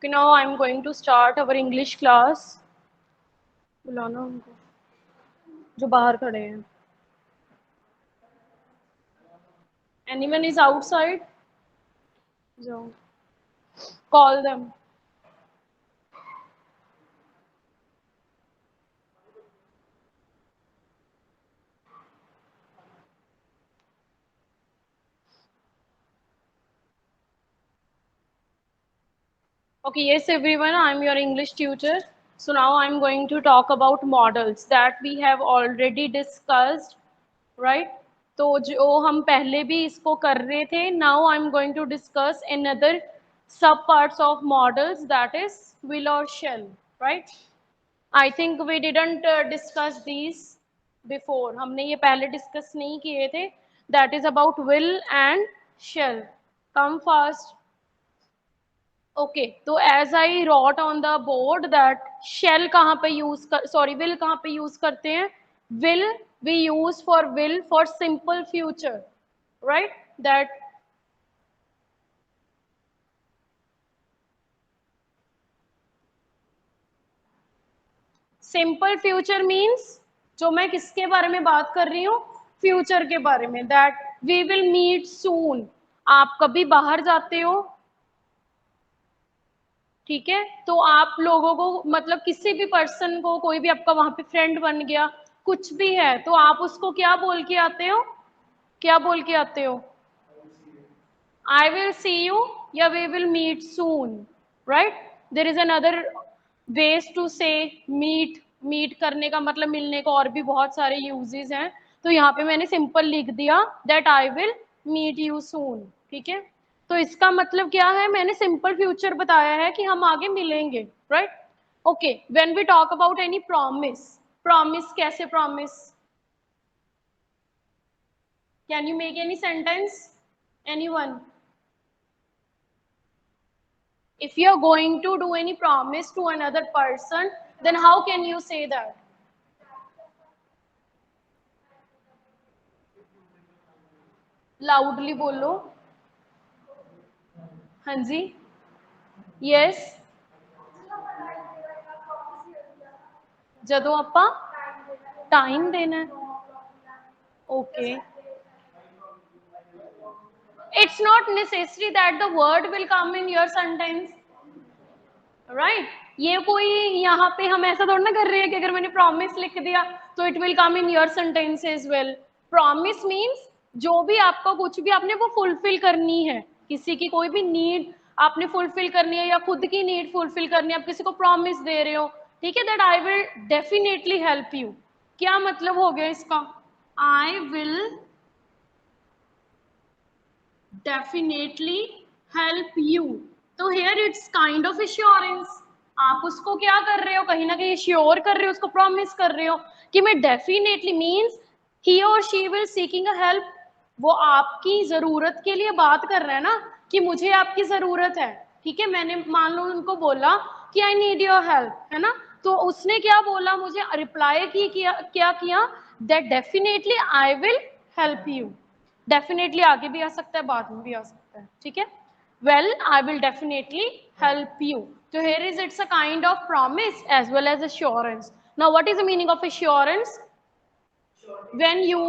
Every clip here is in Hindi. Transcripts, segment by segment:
Okay, now I'm going to start our English class. बुलाना उनको जो बाहर खड़े हैं. Anyone is outside? जाओ. Call them. Okay, yes everyone, I'm your English tutor. So now I'm going to talk about models that we have already discussed, right? तो जो हम पहले भी इसको कर रहे थे, now I'm going to discuss another sub parts of models, that is will or shall, right? I think we didn't discuss these before. हमने ये पहले discuss नहीं किए थे. That is about will and shall. Come fast. Okay, तो as I wrote on the board that shall कहाँ पे use कर, sorry will कहाँ पे use करते हैं? Will we use for simple future, right? That simple future means जो मैं किसके बारे में बात कर रही हूँ? फ्यूचर के बारे में. That we will meet soon. आप कभी बाहर जाते हो, ठीक है, तो आप लोगों को मतलब किसी भी पर्सन को, कोई भी आपका वहां पे फ्रेंड बन गया, कुछ भी है, तो आप उसको क्या बोल के आते हो? क्या बोल के आते हो? I will see you या we will meet soon, right? There is another ways to say meet. meet करने का मतलब मिलने का और भी बहुत सारे uses हैं, तो यहाँ पे मैंने सिंपल लिख दिया that I will meet you soon, ठीक है. तो इसका मतलब क्या है? मैंने सिंपल फ्यूचर बताया है कि हम आगे मिलेंगे, right? Okay, when we talk about any promise, promise कैसे promise? Can you make any sentence? Anyone? If you are going to do any promise to another person, then how can you say that? Loudly बोलो. हाँ जी. Yes. ਜਦੋਂ ਆਪਾਂ टाइम देना है. Okay. It's not necessary that the word will come in your sentence, right? ये कोई यहाँ पे हम ऐसा थोड़ा ना कर रहे हैं कि अगर मैंने promise लिख दिया तो it will come in your sentence as well. Promise means जो भी आपको कुछ भी आपने वो fulfill करनी है, किसी की कोई भी need आपने fulfill करनी है या खुद की need fulfill करनी है, आप किसी को promise दे रहे हो, ठीक है, that I will definitely help you. क्या मतलब हो गया इसका? I will definitely help you. तो here it's kind of assurance. आप उसको क्या कर रहे हो? कहीं ना कहीं श्योर कर रहे हो, उसको प्रॉमिस कर रहे हो कि मैं definitely, means he or she will seeking a help. वो आपकी जरूरत के लिए बात कर रहा है ना, कि मुझे आपकी जरूरत है, ठीक है. मैंने मान लो उनको बोला कि आई नीड योर हेल्प, है ना, तो उसने क्या बोला? मुझे रिप्लाई की क्या किया? That definitely I will help you. Definitely आगे भी आ सकता है, बाद में भी आ सकता है, ठीक है. Well, I will definitely help you. तो here is it's a kind of promise as well as assurance. Now what is the meaning of assurance? when you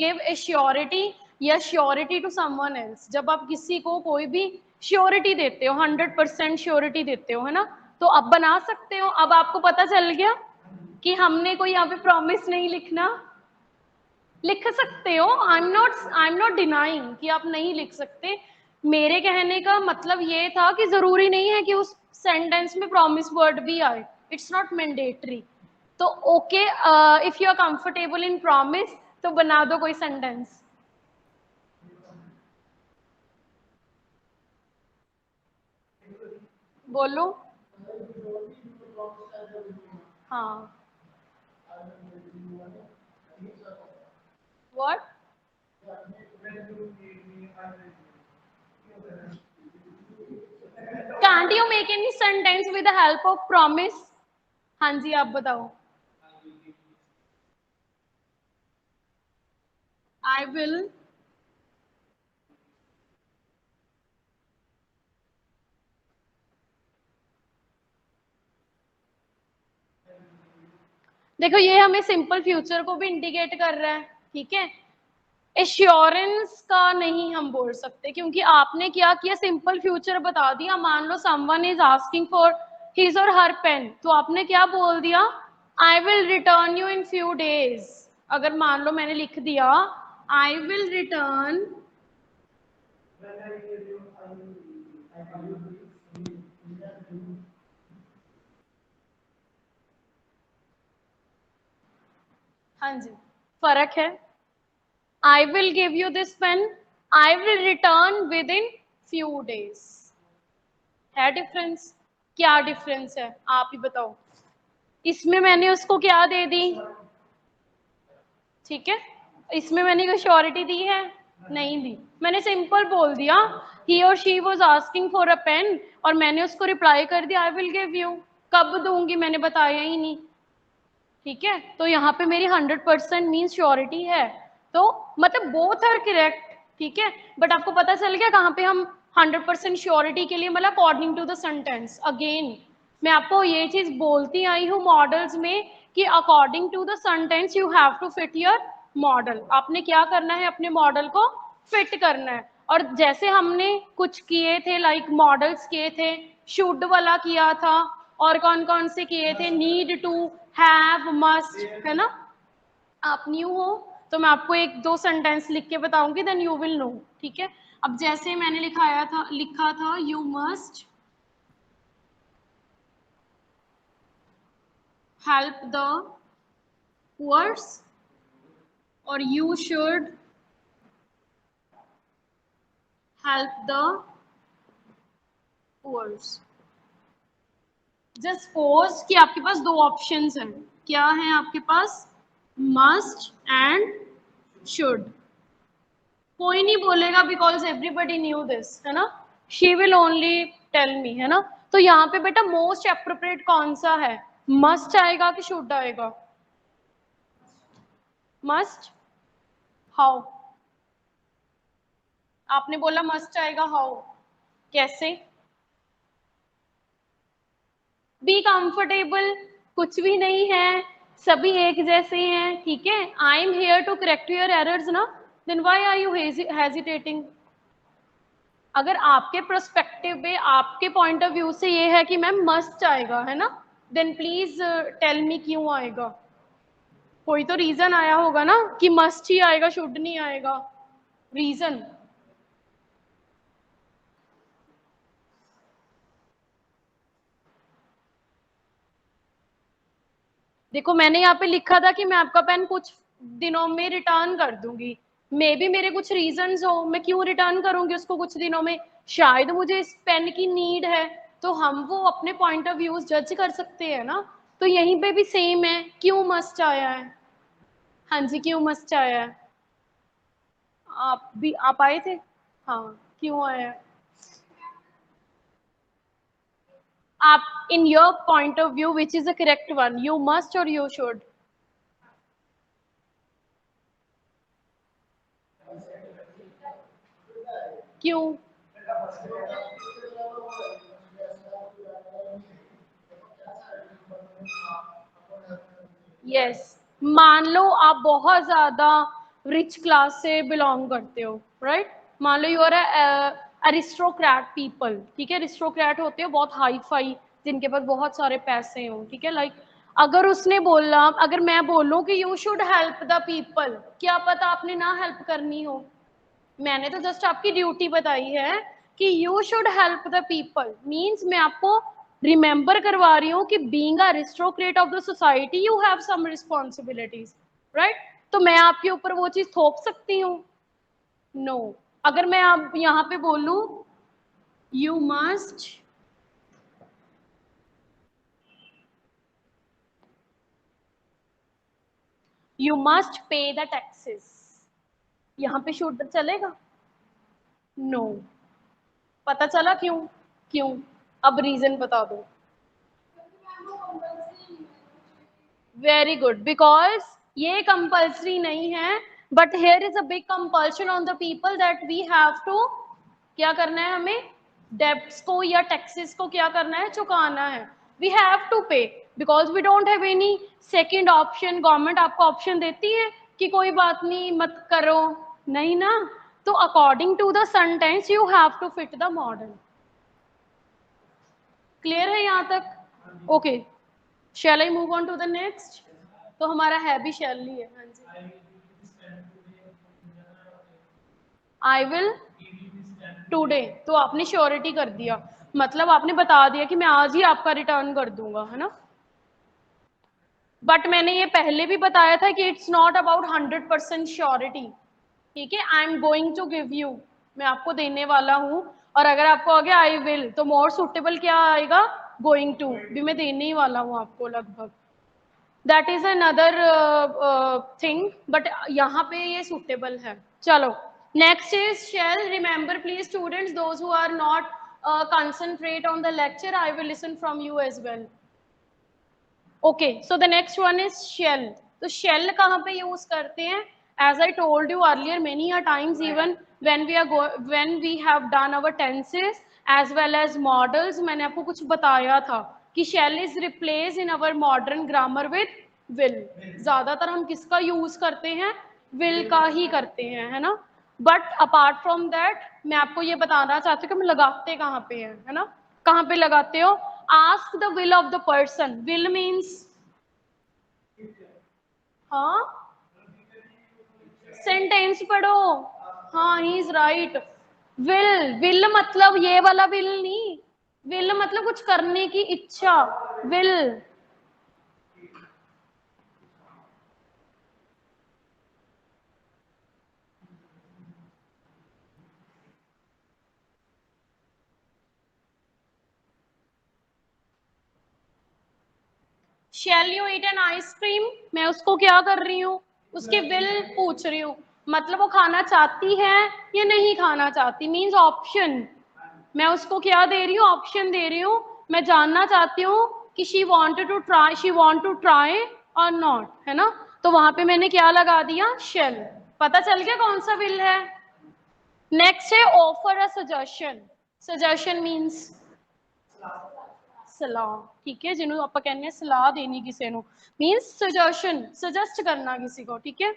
give a surety या श्योरिटी टू समवन एल्स, जब आप किसी को कोई भी श्योरिटी देते हो, 100% श्योरिटी देते हो, है ना, तो अब बना सकते हो. अब आपको पता चल गया कि हमने कोई यहाँ पे प्रॉमिस नहीं लिखना. लिख सकते हो. आई एम नॉट डिनाइंग कि आप नहीं लिख सकते. मेरे कहने का मतलब ये था कि जरूरी नहीं है कि उस सेंटेंस में प्रॉमिस वर्ड भी आए. It's not mandatory. तो okay, if you are comfortable in promise तो बना दो कोई सेंटेंस. बोलो. हाँ. What? Can't you make any sentence with the help of promise? हाँ जी, आप बताओ. आई विल देखो ये हमें सिंपल फ्यूचर को भी इंडिकेट कर रहा है, ठीक है। एश्योरेंस का नहीं हम बोल सकते, क्योंकि आपने क्या किया, सिंपल फ्यूचर बता दिया। मान लो someone is asking for his और हर पेन, तो आपने क्या बोल दिया, I will return you in few days. अगर मान लो मैंने लिख दिया आई विल रिटर्न, हाँ जी फर्क है, I will give you this pen, I will return with in few days, है डिफरेंस? क्या डिफरेंस है आप ही बताओ। इसमें मैंने उसको क्या दे दी, ठीक है, इसमें मैंने कोई श्योरिटी दी है, नहीं दी। मैंने सिंपल बोल दिया ही और she was asking for a pen, और मैंने उसको रिप्लाई कर दिया आई विल गिव यू। कब दूंगी मैंने बताया ही नहीं, ठीक है। तो यहाँ पे मेरी 100% मीन श्योरिटी है, तो मतलब बोथ आर करेक्ट, ठीक है। बट आपको पता चल गया कहाँ पे हम 100% श्योरिटी के लिए, मतलब according to the sentence. Again मैं आपको ये चीज बोलती आई हूँ मॉडल्स में कि according to the sentence you have to fit your model. आपने क्या करना है, अपने मॉडल को फिट करना है। और जैसे हमने कुछ किए थे, लाइक मॉडल्स किए थे, शुड वाला किया था, और कौन कौन से किए थे, नीड टू, हैव, मस्ट, है ना। आप न्यू हो तो मैं आपको एक दो सेंटेंस लिख के बताऊंगी, देन यू विल नो, ठीक है। अब जैसे मैंने लिखा था you must help the poors, और you should help the poors. Just suppose कि आपके पास दो ऑप्शंस हैं, क्या है आपके पास, मस्ट एंड शुड। कोई नहीं बोलेगा बिकॉज एवरीबडी न्यू दिस, है ना, she will only tell me, है ना। तो यहाँ पे बेटा मोस्ट एप्रोप्रिएट कौन सा है, मस्ट आएगा कि शुड आएगा, मस्ट। हाउ, आपने बोला मस्ट आएगा, हाउ, कैसे, बी कंफर्टेबल, कुछ भी नहीं है, सभी एक जैसे हैं, ठीक है। I am here to correct your errors ना, then why are you hesitating. अगर आपके प्रोस्पेक्टिव पे, आपके पॉइंट ऑफ व्यू से ये है कि मैम मस्ट आएगा, है ना, देन प्लीज टेल मी क्यों आएगा। कोई तो रीजन आया होगा ना कि मस्ट ही आएगा, शुड नहीं आएगा, रीजन। देखो मैंने यहाँ पे लिखा था कि मैं आपका पेन कुछ दिनों में रिटर्न कर दूंगी, मे बी मेरे कुछ रीजंस हो, मैं क्यों रिटर्न करूंगी उसको कुछ दिनों में, शायद मुझे इस पेन की नीड है, तो हम वो अपने पॉइंट ऑफ व्यू जज कर सकते हैं ना। तो यहीं पे भी सेम है, क्यों मस्ट आया है, हाँ जी क्यों मस्ट आया है, आप भी आप आए थे, हाँ क्यों आया है, आप in your point of view which is the correct one, you must और यू शुड। क्यों, यस मान लो आप बहुत ज्यादा रिच क्लास से बिलोंग करते हो, राइट, मान लो यू आर अरिस्टोक्रेट पीपल, ठीक है, अरिस्टोक्रेट होते हो बहुत हाई फाई, जिनके पास बहुत सारे पैसे हो, ठीक है। लाइक अगर उसने बोला, अगर मैं बोलूं कि you should help the people, क्या पता आपने ना हेल्प करनी हो, मैंने तो जस्ट आपकी ड्यूटी बताई है कि you should help the people, means मैं आपको रिमेंबर करवा रही हूँ कि being a aristocrat of the society you have some responsibilities, right. तो मैं आपके ऊपर वो चीज थोप सकती हूँ, नो no. अगर मैं आप यहाँ पे बोलूं you must pay the taxes, यहाँ पे शुड चलेगा, नो no. पता चला क्यों, क्यों, अब रीजन बता दो। वेरी गुड, बिकॉज ये कंपल्सरी नहीं है, but here is a big compulsion on the people that we have to, क्या करना है हमें, डेब्ट्स को या टैक्सेस को क्या करना है, चुकाना है, we have to pay. Because we don't have any second option. Government आपको ऑप्शन देती है कि कोई बात नहीं मत करो, नहीं ना। तो according to the sentence you have to fit the model. Clear है यहाँ तक? Okay, shall I move on to the next? तो हमारा है भी शैल ही है। हाँ जी, आई विल टुडे, तो आपने श्योरिटी कर दिया, मतलब आपने बता दिया कि मैं आज ही आपका रिटर्न कर दूंगा, है ना। बट मैंने ये पहले भी बताया था कि इट्स नॉट अबाउट 100% श्योरिटी, ठीक है। I am going to give you, मैं आपको देने वाला हूं। और अगर आपको आ गया आई विल, तो मोर सुटेबल क्या आएगा? गोइंग टू, भी मैं देने ही वाला हूं आपको लगभग। That is another thing, but यहाँ पे ये सुटेबल है। चलो next is shall. Remember please students, those who are not concentrate on the lecture, I will listen from you as well. Okay, so the next one is shell. तो shell कहाँ पे use करते हैं? As I told you earlier many a times, even when we have done our tenses as well as models, मैंने आपको कुछ बताया था कि shell is replaced in our modern grammar with will. ज्यादातर हम किसका use करते हैं? will का ही करते हैं, है ना। बट अपार्ट फ्रॉम दैट मैं आपको ये बताना चाहती हूँ कि हम लगाते कहाँ पे हैं, है ना। कहाँ पे लगाते हो? Ask the will of the person. Will means, हाँ सेंटेंस पढ़ो। हाँ he is right. Will, will मतलब ये वाला विल नहीं, विल मतलब कुछ करने की इच्छा। Will, shall you eat an ice cream, मैं उसको क्या कर रही हूँ? उसके विल पूछ रही हूँ, मतलब वो खाना चाहती है या नहीं खाना चाहती, मीन्स ऑप्शन। मैं उसको क्या दे रही हूँ? ऑप्शन दे रही हूँ। मैं जानना चाहती हूँ कि she wanted to try, she want to try और नॉट, है ना। तो वहां पे मैंने क्या लगा दिया? शेल। पता चल गया कौन सा विल है। नेक्स्ट है offer a suggestion. Suggestion means सलाह, ठीक है, जिन्होंने आप कहने सलाह देनी किसी को, मीन्स सजेशन, सजेस्ट करना किसी को, ठीक है।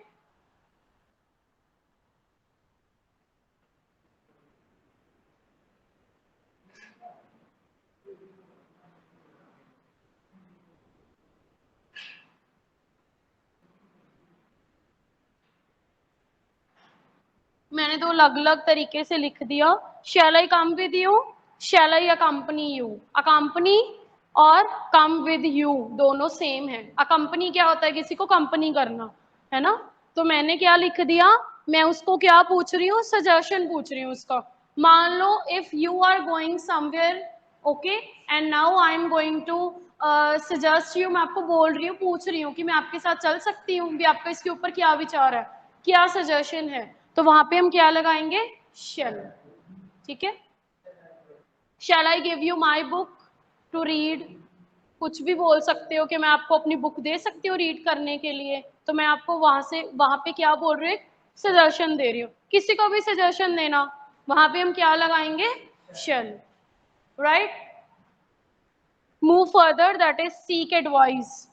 मैंने तो अलग अलग तरीके से लिख दिया। Shall I come with you, shall I accompany you. Accompany और कम विद यू दोनों सेम है। अकम्पनी क्या होता है? किसी को कंपनी करना, है ना। तो मैंने क्या लिख दिया? मैं उसको क्या पूछ रही हूँ? सजेशन पूछ रही हूँ उसका। मान लो if you are going somewhere, okay, and now I am going to suggest you, मैं आपको बोल रही हूँ, पूछ रही हूँ कि मैं आपके साथ चल सकती हूँ, भी आपका इसके ऊपर क्या विचार है, क्या सजेशन है। तो वहां पे हम क्या लगाएंगे? शेल, ठीक है। Shall I give you my book to read, कुछ भी बोल सकते हो कि मैं आपको अपनी बुक दे सकती हूँ रीड करने के लिए। तो मैं आपको वहां से, वहां पे क्या बोल रही हूँ? सजेशन दे रही हूँ। किसी को भी सजेशन देना, वहां पे हम क्या लगाएंगे? Shall, right. Move further, that is seek advice.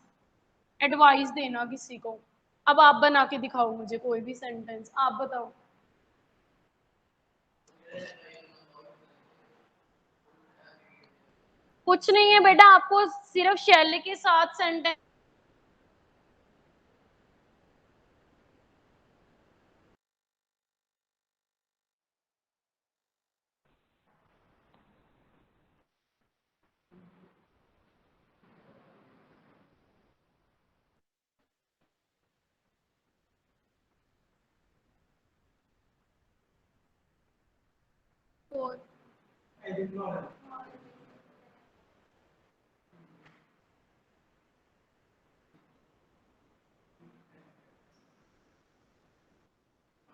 Advice देना किसी को। अब आप बना के दिखाओ मुझे कोई भी सेंटेंस, आप बताओ। कुछ नहीं है बेटा, आपको सिर्फ शैल के साथ sentence.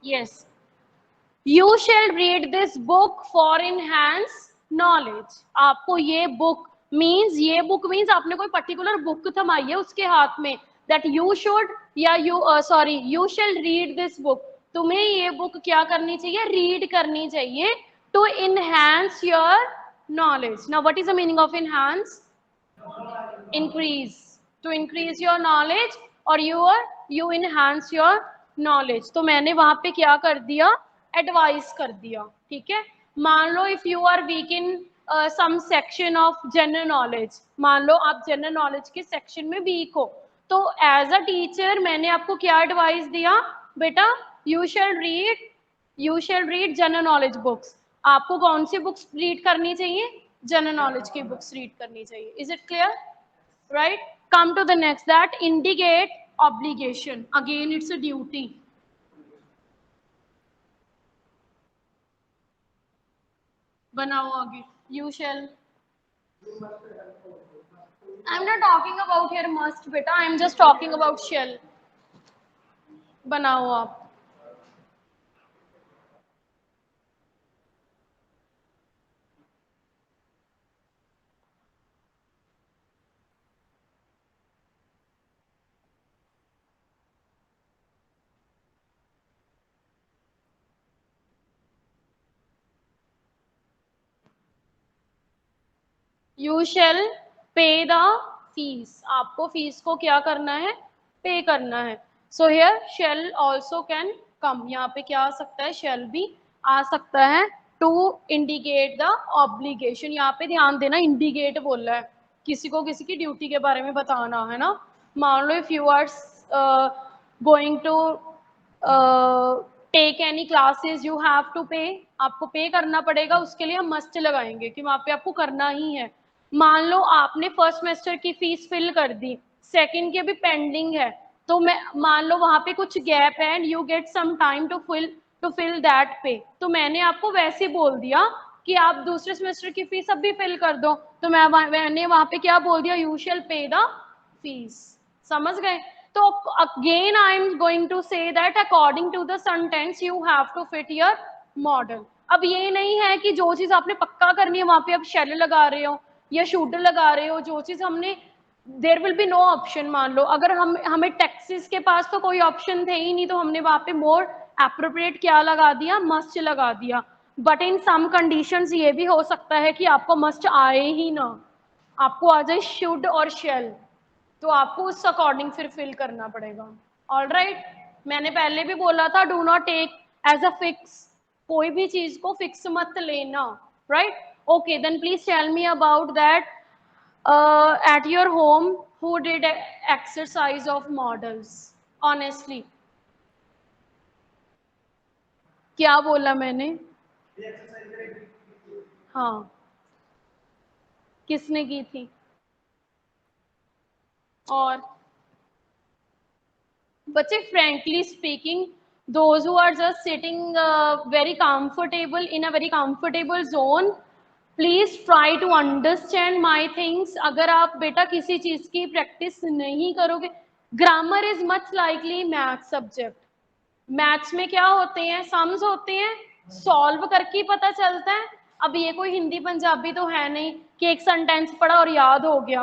Yes, you shall read this book for enhance knowledge. आपको ये बुक मीन्स, ये बुक मीन्स आपने कोई पर्टिकुलर बुक थमाई है उसके हाथ में, दैट यू शुड, या you sorry, you shall read this book, तुम्हें ये बुक क्या करनी चाहिए? रीड करनी चाहिए, to enhance your knowledge. Now what is the meaning of enhance? increase, to increase your knowledge or you enhance your knowledge. तो मैंने वहां पे क्या कर दिया, एडवाइस कर दिया, ठीक है। मान लो if you are weak in some section of general knowledge, मान लो आप जनरल नॉलेज के सेक्शन में वीक हो, तो एज अ टीचर मैंने आपको क्या एडवाइस दिया, बेटा you shall read general knowledge books. आपको कौन सी बुक्स रीड करनी चाहिए, जनरल नॉलेज की बुक्स रीड करनी चाहिए। Is it clear? right, come to the next, that indicate obligation, again it's a duty. बनाओ आगे, you shall, I'm not talking about here must beta, I'm just talking about shall. बनाओ आप। यू शेल पे द फीस, आपको फीस को क्या करना है, पे करना है। So here shell also can come, यहाँ पे क्या आ सकता है, शेल भी आ सकता है टू इंडिकेट द ऑब्लिगेशन। यहाँ पे ध्यान देना, इंडिकेट बोल रहा है, किसी को किसी की ड्यूटी के बारे में बताना है ना। मान लो if you are going to take any classes you have to pay, आपको पे करना पड़ेगा, उसके लिए हम मस्ट लगाएंगे कि वहां पे आपको करना ही है। मान लो आपने फर्स्ट सेमेस्टर की फीस फिल कर दी, सेकंड की अभी पेंडिंग है, तो मैं मान लो वहां पे कुछ गैप है and you get some time to fill that पे, तो मैंने आपको वैसे बोल दिया कि आप दूसरे सेमेस्टर की फीस अब भी फिल कर दो, तो मैंने वहां पे क्या बोल दिया, यू शैल पे द फीस। समझ गए? तो again I am going to say that according to the sentence you have to fit your model. अब ये नहीं है कि जो चीज आपने पक्का करनी है वहां पे आप शेल लगा रहे हो या शुड लगा रहे हो, जो चीज हमने, there will be no option. मान लो अगर हमें टैक्सेस के पास तो कोई ऑप्शन थे ही नहीं, तो हमने वहां पे मोर एप्रोप्रिएट क्या लगा दिया, मस्ट लगा दिया। बट इन सम कंडीशंस ये भी हो सकता है कि आपको मस्ट आए ही ना, आपको आ जाए शुड और शेल, तो आपको उस अकॉर्डिंग फिर फिल करना पड़ेगा। ऑल राइट, मैंने पहले भी बोला था do not take as a fix, कोई भी चीज को फिक्स मत लेना। Right, okay, then please tell me about that at your home who did exercise of models, honestly। क्या बोला मैंने? हाँ, किसने की थी? और बच्चे frankly speaking, those who are just sitting very comfortable in a very comfortable zone, please try to understand my things. अगर आप बेटा किसी चीज की प्रैक्टिस नहीं करोगे, grammar is much likely math subject. Maths में क्या होते हैं, सम्स होते हैं, सॉल्व करके ही पता चलता है। अब ये कोई हिंदी पंजाबी तो है नहीं कि एक सेंटेंस पढ़ा और याद हो गया।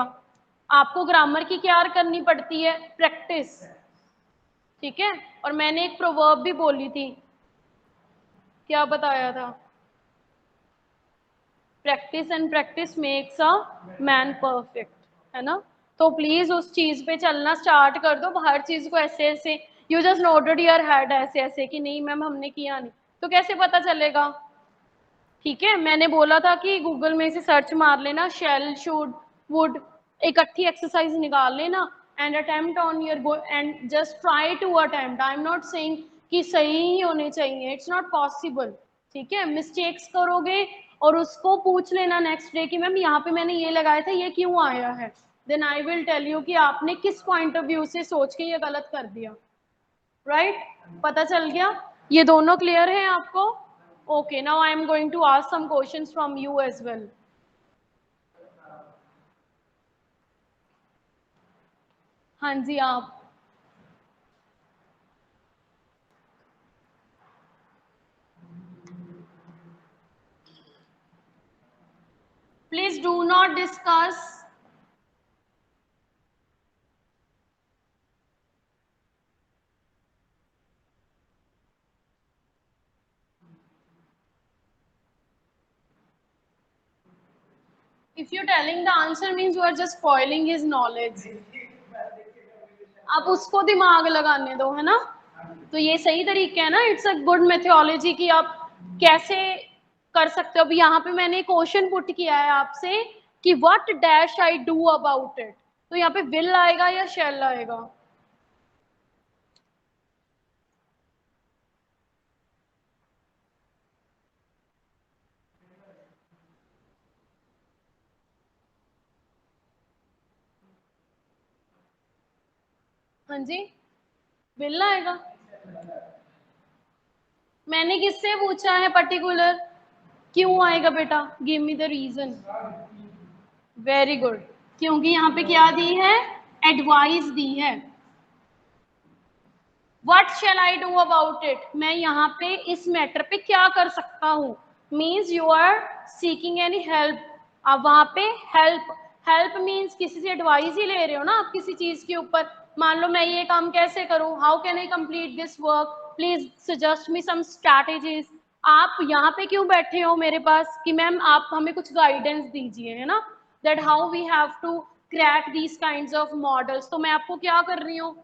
आपको ग्रामर की क्या करनी पड़ती है, प्रैक्टिस। ठीक है, और मैंने एक प्रोवर्ब भी बोली थी, क्या बताया था, practice and practice makes a man perfect, है ना। तो प्लीज उस चीज पे चलना स्टार्ट कर दो, हर चीज को ऐसे ऐसे you just noted your head ऐसे ऐसे कि नहीं मैम हमने किया नहीं, तो कैसे पता चलेगा। ठीक है, मैंने बोला था कि गूगल में से सर्च मार लेना, शेल शुड वुड, इकट्ठी एक्सरसाइज निकाल लेना and attempt on your end just try to attempt. I am not saying कि सही ही होने चाहिए, इट्स नॉट पॉसिबल। ठीक है, मिस्टेक्स करोगे और उसको पूछ लेना नेक्स्ट डे कि मैम यहाँ पे मैंने ये लगाया था, ये क्यों आया है, then I will tell you कि आपने किस पॉइंट ऑफ व्यू से सोच के ये गलत कर दिया। राइट, पता चल गया? ये दोनों क्लियर है आपको? Okay, now I am going to ask some questions from you as well. हाँ जी, आप please do not discuss. If you're telling the answer means you are just spoiling his knowledge. आप उसको दिमाग लगाने दो, है ना? तो ये सही तरीका है ना, इट्स अ गुड मेथोलॉजी कि आप कैसे कर सकते हो। अभी यहाँ पे मैंने क्वेश्चन पुट किया है आपसे कि what dash I do about it, तो यहाँ पे विल आएगा या शैल आएगा? हाँ जी, विल आएगा। मैंने किससे पूछा है पर्टिकुलर? क्यों आएगा बेटा? Give me the reason. Very good, क्योंकि यहाँ पे क्या दी है? एडवाइस दी है। What shall I do about it? मैं यहाँ पे इस मैटर पे क्या कर सकता हूँ? Means you are seeking any help. अब वहाँ पे help means किसी से एडवाइस ही ले रहे हो ना आप किसी चीज के ऊपर। मान लो मैं ये काम कैसे करूँ? How can I complete this work? Please suggest me some strategies. आप यहाँ पे क्यों बैठे हो मेरे पास कि मैम आप हमें कुछ गाइडेंस दीजिए, है ना? That how we have to crack these kinds of models. तो मैं आपको क्या कर रही हूँ?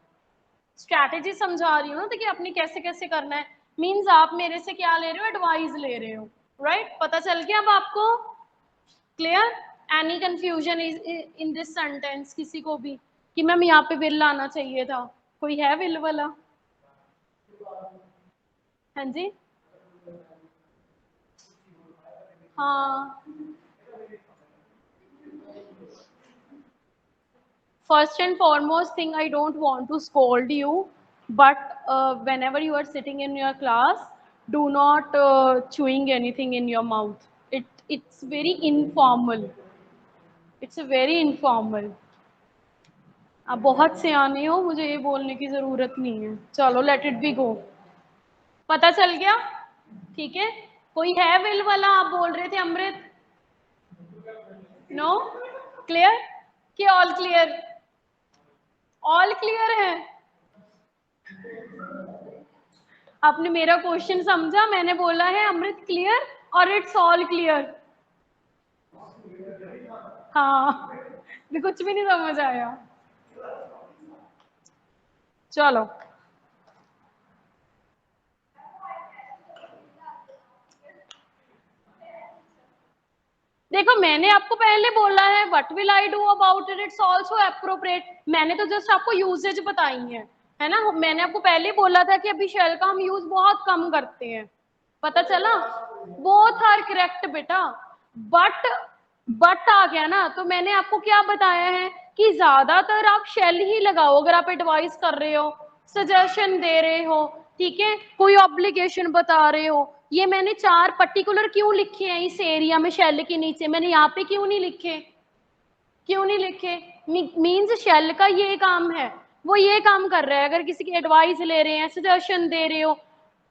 स्ट्रैटेजी समझा रही हूँ ना, देखिए अपनी कैसे कैसे करना है। मीन्स आप मेरे से क्या ले रहे हो? एडवाइस ले रहे हो, राइट? पता चल गया अब आपको? Clear? Any confusion is in this sentence किसी को भी कि मैम यहाँ पे विल आना चाहिए था? कोई है विल वाला? हाँ जी, हाँ। First and foremost thing, I don't want to scold you, but whenever you are sitting in your class, do not chewing anything in your mouth. It's very informal. It's a very informal. आप बहुत सियाने हो, मुझे ये बोलने की जरूरत नहीं है। चलो लेट इट बी गो। पता चल गया? ठीक है। कोई है विल वाला? आप बोल रहे थे अमृत। नो? क्लियर? कि ऑल क्लियर? ऑल क्लियर है? आपने मेरा क्वेश्चन समझा? मैंने बोला है अमृत क्लियर और इट्स ऑल क्लियर। हाँ, कुछ भी नहीं समझ आया। चलो, देखो मैंने आपको पहले बोला है what will I do about it, it's also appropriate. मैंने तो जस्ट आपको यूजेज बताई है ना? मैंने आपको पहले बोला था कि अभी शेल का हम यूज बहुत कम करते हैं। पता चला? बोथ आर करेक्ट बेटा, बट बट आ गया ना। तो मैंने आपको क्या बताया है कि ज्यादातर आप शेल ही लगाओ अगर आप एडवाइस कर रहे हो, सजेशन दे रहे हो, ठीक है, कोई ऑब्लिगेशन बता रहे हो। ये मैंने 4 पर्टिकुलर क्यों लिखे हैं इस एरिया में शेल के नीचे? मैंने यहाँ पे क्यों नहीं लिखे? क्यों नहीं लिखे? मीन्स शेल का ये काम है, वो ये काम कर रहा है। अगर किसी की एडवाइस ले रहे हैं, सजेशन दे रहे हो,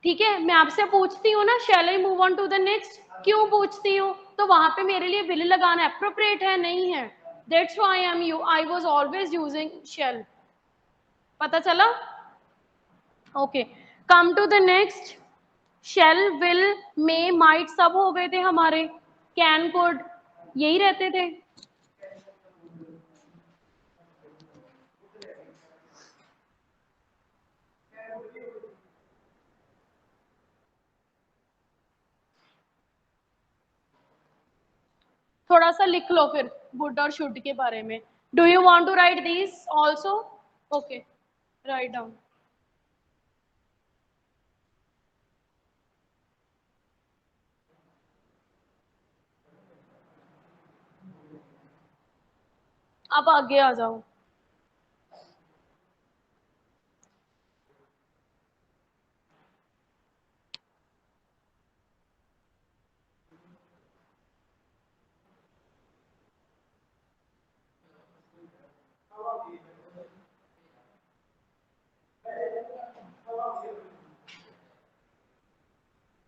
ठीक है, मैं आपसे पूछती हूँ ना shall I move on to the next, क्यों पूछती हूँ? तो वहां पे मेरे लिए विल लगाना एप्रोप्रिएट है? नहीं है। That's why I was always using shall. पता चला? Okay, come to the next. Shall, will, may, might सब हो गए थे हमारे। कैन, कुड यही रहते थे। थोड़ा सा लिख लो फिर वुड और शुड के बारे में। Do you want to write this also? Okay, write down. आप आगे आ जाओ।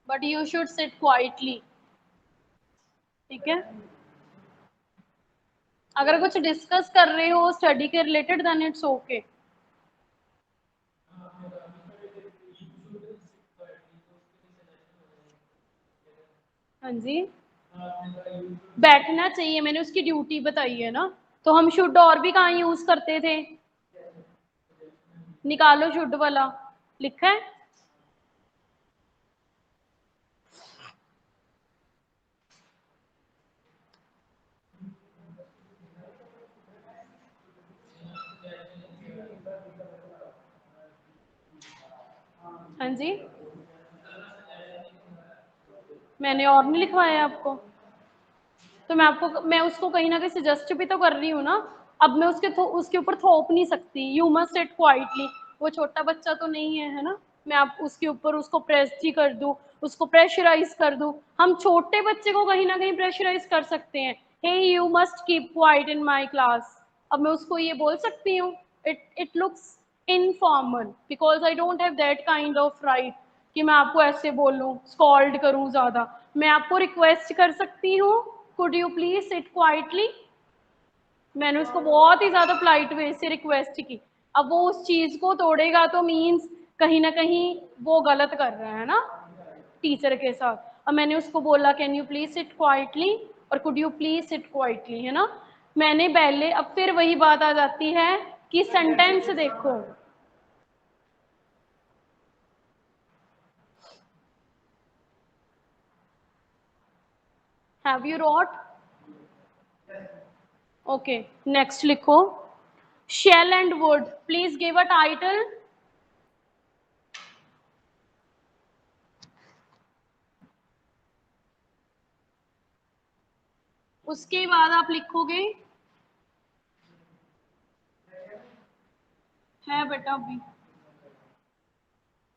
But you should sit quietly, ठीक है? अगर कुछ डिस्कस कर रहे हो स्टडी के रिलेटेड देन इट्स ओके। हाँ जी, बैठना चाहिए, मैंने उसकी ड्यूटी बताई है ना। तो हम शुड और भी कहाँ यूज करते थे? निकालो शुड वाला, लिखा है? हाँ जी, मैंने और नहीं लिखवाया आपको? तो मैं उसको कहीं ना कहीं सजेस्ट भी तो कर रही हूँ ना। अब मैं उसके ऊपर थोप नहीं सकती, यू मस्ट सिट क्वाइटली। वो छोटा बच्चा तो नहीं है, है ना? मैं आप उसके ऊपर उसको प्रेस ही कर दूं, उसको प्रेशराइज कर दूं। हम छोटे बच्चे को कहीं ना कहीं प्रेशराइज कर सकते हैं, hey you must keep quiet in my class. अब मैं उसको ये बोल सकती हूँ? It looks informal because I don't have that kind of right कि मैं आपको ऐसे बोलूं, स्कॉल्ड करूं ज्यादा। मैं आपको रिक्वेस्ट कर सकती हूँ, could you please sit quietly. मैंने उसको बहुत ही ज्यादा पोलाइट वे से रिक्वेस्ट की। अब वो उस चीज को तोड़ेगा तो मीन्स कहीं ना कहीं वो गलत कर रहा है ना टीचर के साथ। अब मैंने उसको बोला can you please sit quietly और could you please sit quietly, है ना? मैंने पहले, अब फिर वही बात आ जाती है कि सेंटेंस देखो। Have you wrote? Okay, next लिखो, shall and would, please give a title. उसके बाद आप लिखोगे, है बेटा अभी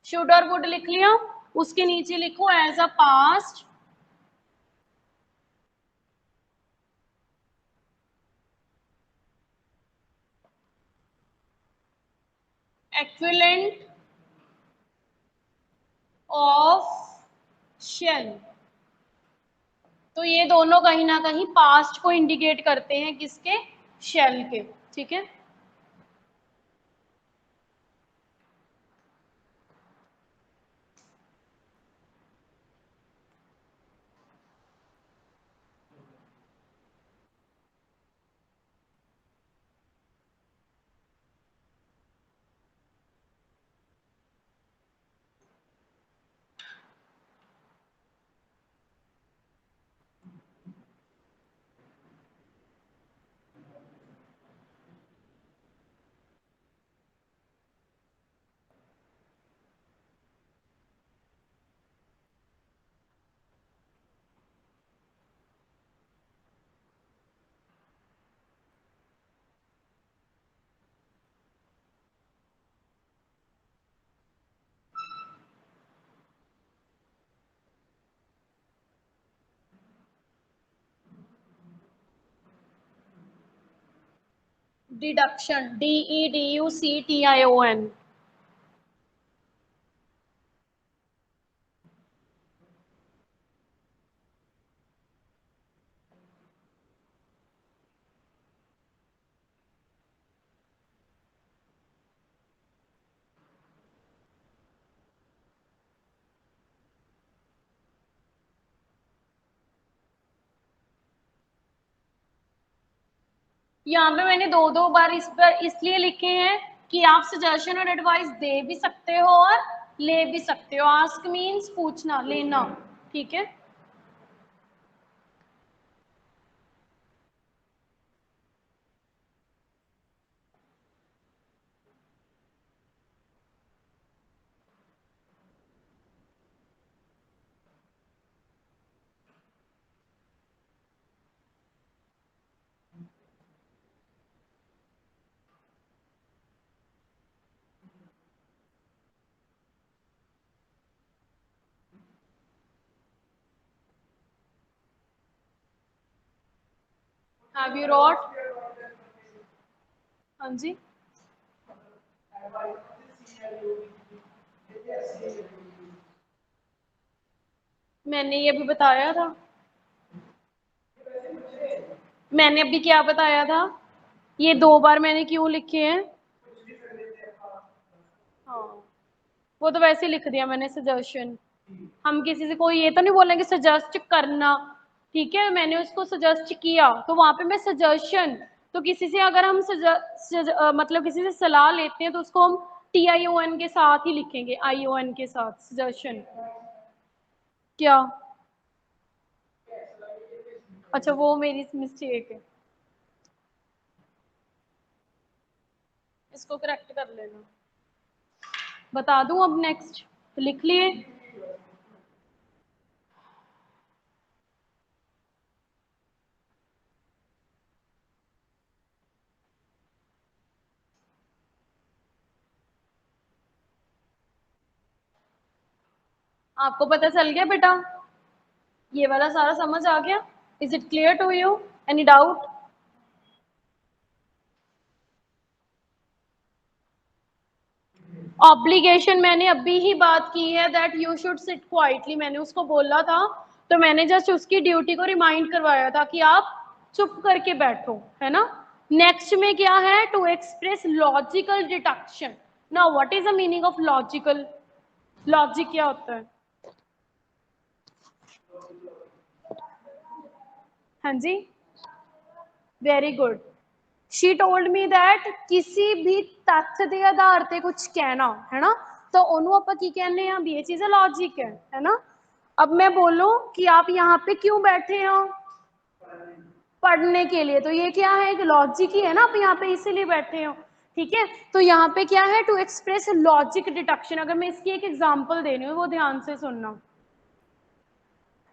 शुड और वुड लिख लिया। उसके नीचे लिखो as a past, equivalent of shall. तो ये दोनों कहीं ना कहीं पास्ट को इंडिकेट करते हैं, किसके? शेल के। ठीक है, डिडक्शन, DEDUCTION। यहाँ पे मैंने दो दो बार इस पर इसलिए लिखे हैं कि आप सजेशन और एडवाइस दे भी सकते हो और ले भी सकते हो। आस्क मीन्स पूछना, लेना। ठीक है, हैव यू रॉट? हाँ जी, मैंने ये भी बताया था। मैंने अभी क्या बताया था? ये दो बार मैंने क्यों लिखे हैं? हाँ, वो तो वैसे ही लिख दिया मैंने, सजेशन। हम किसी से कोई ये तो नहीं बोलेंगे सजेस्ट करना, ठीक है, मैंने उसको सजेस्ट किया, तो वहां पे मैं सजेशन, तो किसी से अगर हम मतलब किसी से सलाह लेते हैं तो उसको हम TION के साथ ही लिखेंगे, ION के साथ, सजेशन। क्या? अच्छा, वो मेरी मिस्टेक है, इसको करेक्ट कर लेना। बता दूं अब नेक्स्ट, तो लिख लिए। आपको पता चल गया बेटा? ये वाला सारा समझ आ गया? Is it clear to you? Any doubt? Obligation मैंने अभी ही बात की है, that you should sit quietly, मैंने उसको बोला था, तो मैंने जस्ट उसकी ड्यूटी को रिमाइंड करवाया था कि आप चुप करके बैठो, है ना। नेक्स्ट में क्या है? To express logical deduction. Now what is the meaning of logical? Logic क्या होता है? हाँ जी, very good. She told me that किसी भी तथ्य के आधार पे कुछ कहना, है ना, तो ओनू आप की कहने हैं, ये चीज लॉजिक है ना। अब मैं बोलूं कि आप यहाँ पे क्यों बैठे हो? पढ़ने के लिए, तो ये क्या है? एक लॉजिक ही है ना, आप यहाँ पे इसीलिए बैठे हो। ठीक है, तो यहाँ पे क्या है? To express logic deduction. अगर मैं इसकी एक एग्जांपल दे रही हूँ, वो ध्यान से सुनना।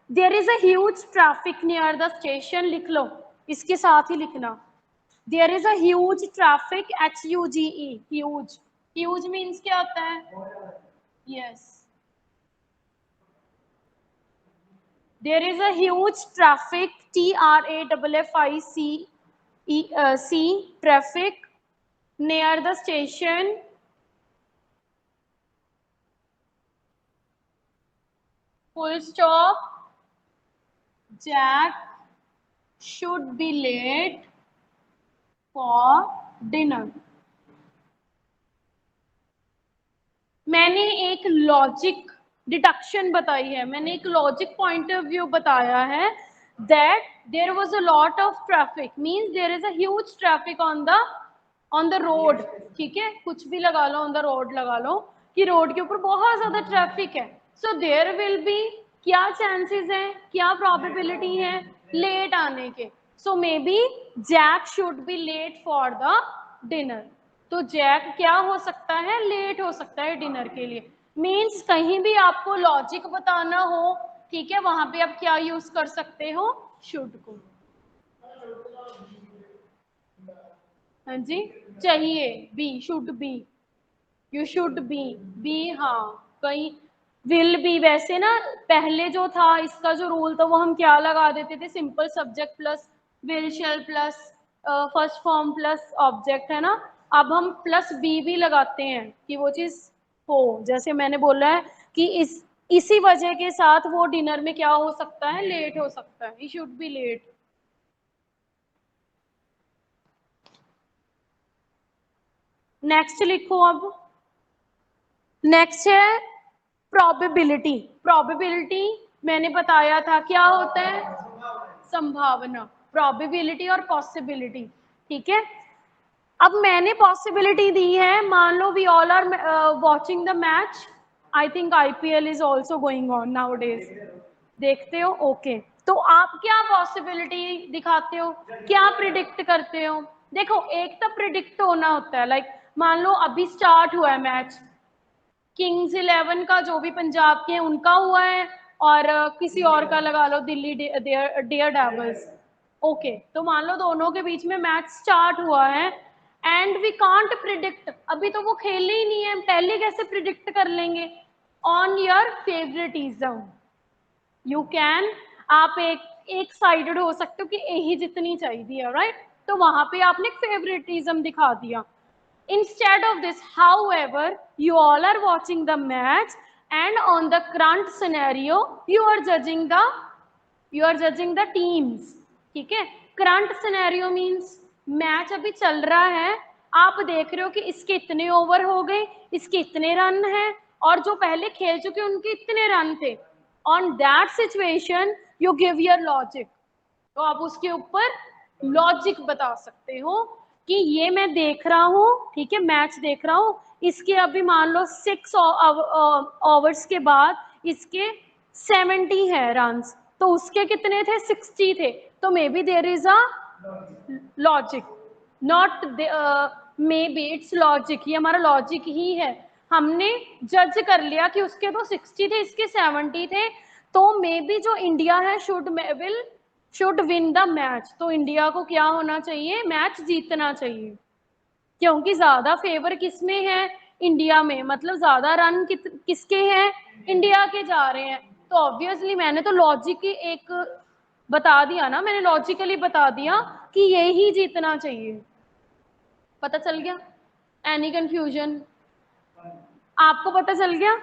There is a huge traffic near the station, लिख लो, इसके साथ ही लिखना। There is a huge traffic, HUGE, huge. Huge means क्या होता है? Yes. There is a huge traffic, TRAFFIC, traffic near the station. Full stop. Jack should be late for dinner. मैंने एक लॉजिक डिडक्शन बताई है, मैंने एक लॉजिक पॉइंट ऑफ व्यू बताया है, that there was a lot of traffic, means there is a huge traffic on the road. ठीक है, कुछ भी लगा लो, ऑन द रोड लगा लो, कि रोड के ऊपर बहुत ज्यादा ट्रैफिक है, सो देयर विल बी, क्या चांसेस हैं, क्या प्रोबेबिलिटी है लेट आने के? So maybe Jack should be late for the dinner. तो जैक क्या हो सकता है? लेट हो सकता है डिनर के लिए। मीन्स कहीं भी आपको लॉजिक बताना हो, ठीक है, वहां पे आप क्या यूज कर सकते हो? शुड को। हाँ जी, चाहिए, be, should be, you should be, हाँ, कहीं विल बी। वैसे ना पहले जो था इसका जो रूल था, वो हम क्या लगा देते थे? Simple subject plus will shell plus first form plus object, है ना। अब हम प्लस बी लगाते हैं कि वो चीज हो, जैसे मैंने बोला है कि इसी वजह के साथ वो डिनर में क्या हो सकता है? लेट हो सकता है, he should be late. Next लिखो अब। नेक्स्ट है प्रोबेबिलिटी। प्रोबेबिलिटी मैंने बताया था क्या होता है? संभावना, प्रोबेबिलिटी और पॉसिबिलिटी। ठीक है, अब मैंने पॉसिबिलिटी दी है, मान लो we all are watching the match, I think IPL is also going on nowadays, देखते हो? ओके, तो आप क्या पॉसिबिलिटी दिखाते हो, क्या प्रिडिक्ट करते हो? देखो, एक तो प्रिडिक्ट होना होता है, लाइक मान लो अभी स्टार्ट हुआ है मैच, किंग्स 11 का, जो भी पंजाब के हैं उनका हुआ है, और किसी और का लगा लो, दिल्ली डेयर डेविल्स। ओके, तो मान लो दोनों के बीच में मैच स्टार्ट हुआ है, एंड वी कांट प्रिडिक्ट, अभी तो वो खेले ही नहीं है, पहले कैसे प्रिडिक्ट कर लेंगे? On your favouritism you can, आप एक साइडेड हो सकते हो कि यही जितनी चाहिए, राइट, तो वहां पे आपने फेवरेटिज्म दिखा दिया। Instead of this, however, you all are watching the match, and on the current scenario, you are judging the teams. ठीक है, करंट सिनेरियो मींस मैच अभी चल रहा है, आप देख रहे हो कि इसके इतने ओवर हो गए, इसके इतने रन हैं, और जो पहले खेल चुके उनके इतने रन थे। On that situation you give your logic, तो आप उसके ऊपर लॉजिक बता सकते हो कि ये मैं देख रहा हूँ, ठीक है, मैच देख रहा हूँ, इसके अभी मान लो 6 ओवर्स के बाद इसके 70 है रन्स, तो उसके कितने थे, 60 थे, तो maybe there is a logic, not maybe it's logic, ये हमारा लॉजिक ही है। हमने जज कर लिया कि उसके तो 60 थे, इसके 70 थे, तो मे बी जो इंडिया है शुड विन द मैच, तो इंडिया को क्या होना चाहिए, मैच जीतना चाहिए, क्योंकि ज्यादा फेवर किसमें है, इंडिया में, मतलब ज्यादा रन किसके हैं, इंडिया के जा रहे हैं, तो ऑब्वियसली मैंने तो लॉजिक की एक बता दिया ना, मैंने लॉजिकली बता दिया कि ये ही जीतना चाहिए। पता चल गया? Any confusion? आपको पता चल गया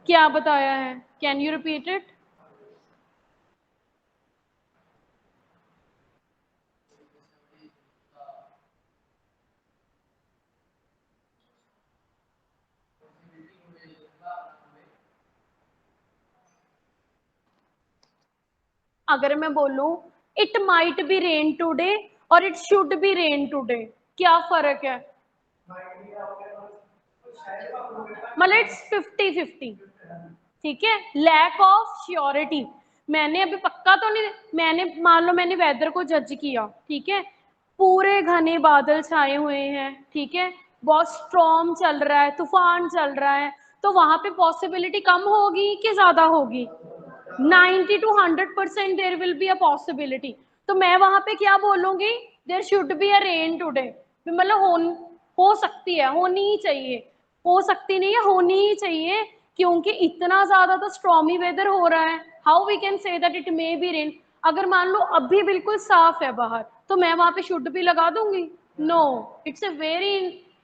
क्या बताया है? Can you repeat it? अगर मैं बोलूं it might be rain today और it should be rain today, क्या फर्क है? मतलब इट्स 50-50, ठीक है, लैक ऑफ श्योरिटी। मैंने अभी पक्का तो नहीं, मैंने मान लो मैंने वेदर को जज किया, ठीक है, पूरे घने बादल छाए हुए हैं, ठीक है, बहुत स्ट्रॉर्म चल रहा है, तूफान चल रहा है, तो वहां पे पॉसिबिलिटी कम होगी कि ज्यादा होगी? 90 to 100% there will be a possibility, तो मैं वहां पे क्या बोलूंगी, there should be a rain today, मतलब हो सकती है, होनी ही चाहिए, हो सकती नहीं है, होनी ही चाहिए, क्योंकि इतना ज्यादा तो स्ट्रॉमी वेदर हो रहा है, how we can say that it may be rain. अगर मान लो अभी बिल्कुल साफ है बाहर, तो मैं वहां पे शुड भी लगा दूंगी? No, it's a very